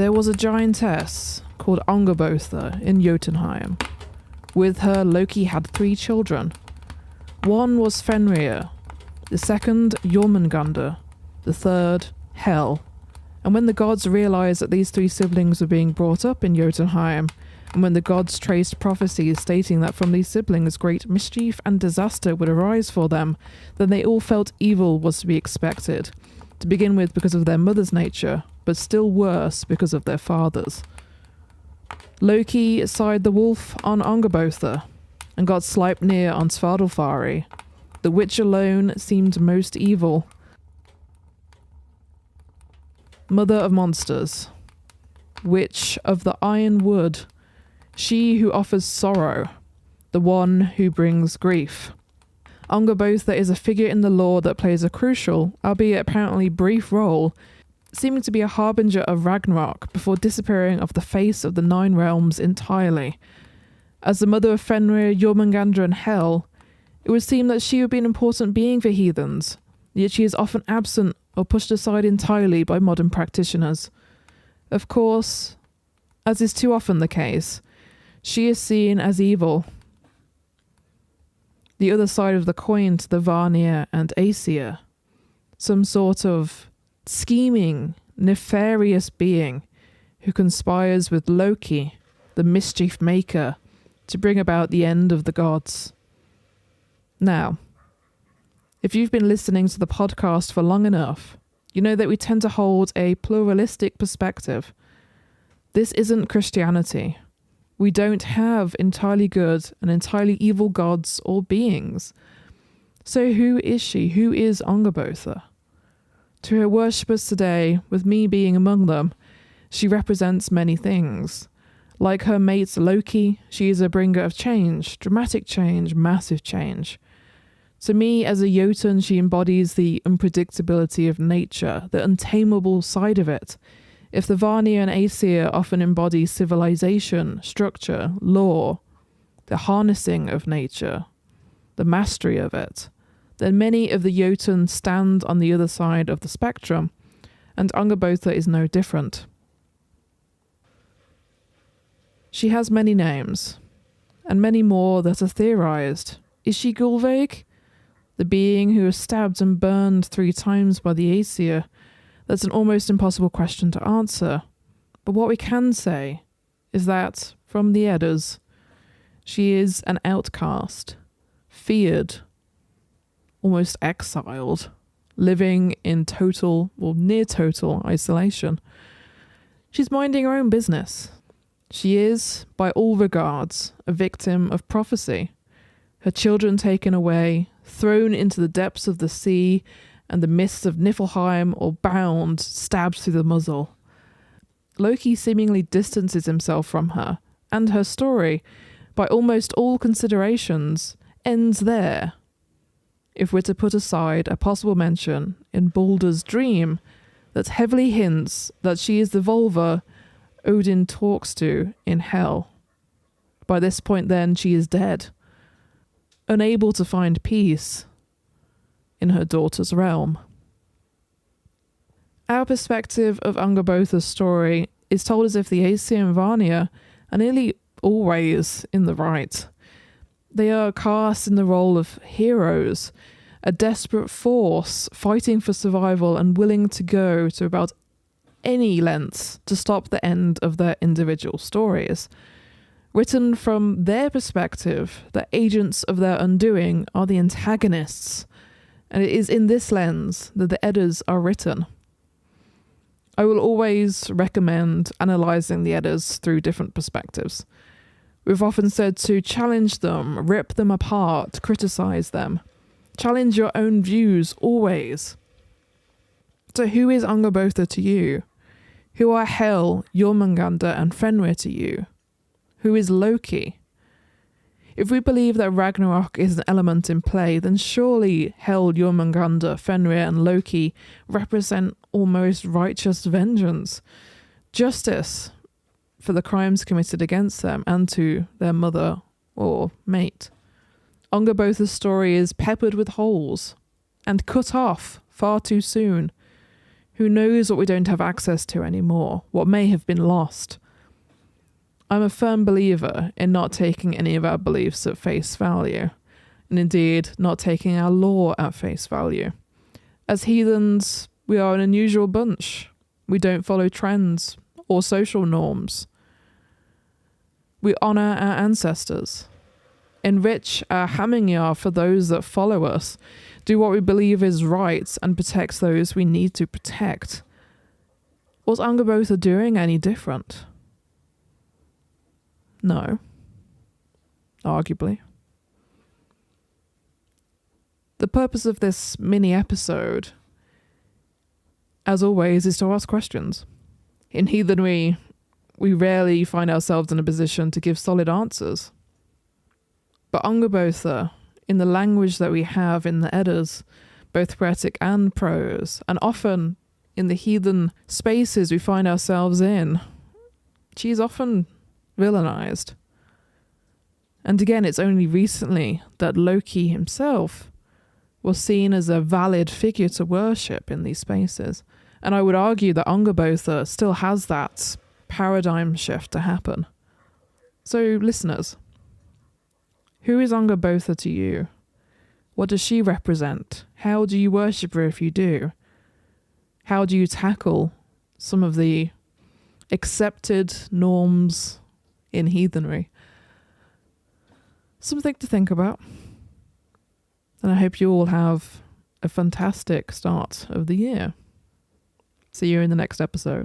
There was a giantess called Angrboda in Jotunheim. With her, Loki had 3 children. One was Fenrir, the second Jormungandr, the third Hel. And when the gods realized that these 3 siblings were being brought up in Jotunheim, and when the gods traced prophecies stating that from these siblings great mischief and disaster would arise for them, then they all felt evil was to be expected, to begin with because of their mother's nature, but still worse because of their father's. Loki sighed the wolf on Angrboda, and got Sleipnir on Svadilfari. The witch alone seemed most evil. Mother of monsters, witch of the iron wood, she who offers sorrow, the one who brings grief. Angrboda is a figure in the lore that plays a crucial, albeit apparently brief role, seeming to be a harbinger of Ragnarok before disappearing off the face of the 9 realms entirely. As the mother of Fenrir, Jormungandr and Hel, it would seem that she would be an important being for heathens, yet she is often absent or pushed aside entirely by modern practitioners. Of course, as is too often the case, she is seen as evil. The other side of the coin to the Vanir and Aesir, some sort of scheming, nefarious being who conspires with Loki, the mischief maker, to bring about the end of the gods. Now, if you've been listening to the podcast for long enough, you know that we tend to hold a pluralistic perspective. This isn't Christianity. We don't have entirely good and entirely evil gods or beings. So who is she? Who is Angrboda? To her worshippers today, with me being among them, she represents many things. Like her mate Loki, she is a bringer of change, dramatic change, massive change. To me, as a Jotun, she embodies the unpredictability of nature, the untamable side of it. If the Vanir and Aesir often embody civilization, structure, law, the harnessing of nature, the mastery of it, then many of the Jotun stand on the other side of the spectrum, and Angrboda is no different. She has many names, and many more that are theorized. Is she Gulveig? The being who was stabbed and burned 3 times by the Aesir? That's an almost impossible question to answer. But what we can say is that, from the Eddas, she is an outcast, feared, almost exiled, living in total or near total isolation. She's minding her own business. She is, by all regards, a victim of prophecy. Her children taken away, thrown into the depths of the sea and the mists of Niflheim, or bound, stabbed through the muzzle. Loki seemingly distances himself from her, and her story, by almost all considerations, ends there. If we're to put aside a possible mention in Baldur's dream that heavily hints that she is the Volva Odin talks to in Hell. By this point then, she is dead, unable to find peace in her daughter's realm. Our perspective of Angrboda's story is told as if the Aesir and Vanir are nearly always in the right. They are cast in the role of heroes, a desperate force fighting for survival and willing to go to about any lengths to stop the end of their individual stories. Written from their perspective, the agents of their undoing are the antagonists, and it is in this lens that the Eddas are written. I will always recommend analysing the Eddas through different perspectives. We've often said to challenge them, rip them apart, criticise them. Challenge your own views, always. So who is Angrboda to you? Who are Hel, Jormungandr and Fenrir to you? Who is Loki? If we believe that Ragnarok is an element in play, then surely Hel, Jormungandr, Fenrir and Loki represent almost righteous vengeance, justice for the crimes committed against them and to their mother or mate. Angrboda's story is peppered with holes and cut off far too soon. Who knows what we don't have access to anymore, what may have been lost? I'm a firm believer in not taking any of our beliefs at face value, and indeed not taking our law at face value. As heathens, we are an unusual bunch. We don't follow trends or social norms. We honour our ancestors, enrich our hamingyar for those that follow us, do what we believe is right, and protect those we need to protect. Was Angrboda doing any different? No. Arguably. The purpose of this mini episode, as always, is to ask questions. In heathenry, we rarely find ourselves in a position to give solid answers. But Angrboda, in the language that we have in the Eddas, both poetic and prose, and often in the heathen spaces we find ourselves in, she's often villainized. And again, it's only recently that Loki himself was seen as a valid figure to worship in these spaces. And I would argue that Angrboda still has that paradigm shift to happen. So, listeners, who is Angrboda to you? What does she represent? How do you worship her if you do? How do you tackle some of the accepted norms in heathenry? Something to think about. And I hope you all have a fantastic start of the year. See you in the next episode.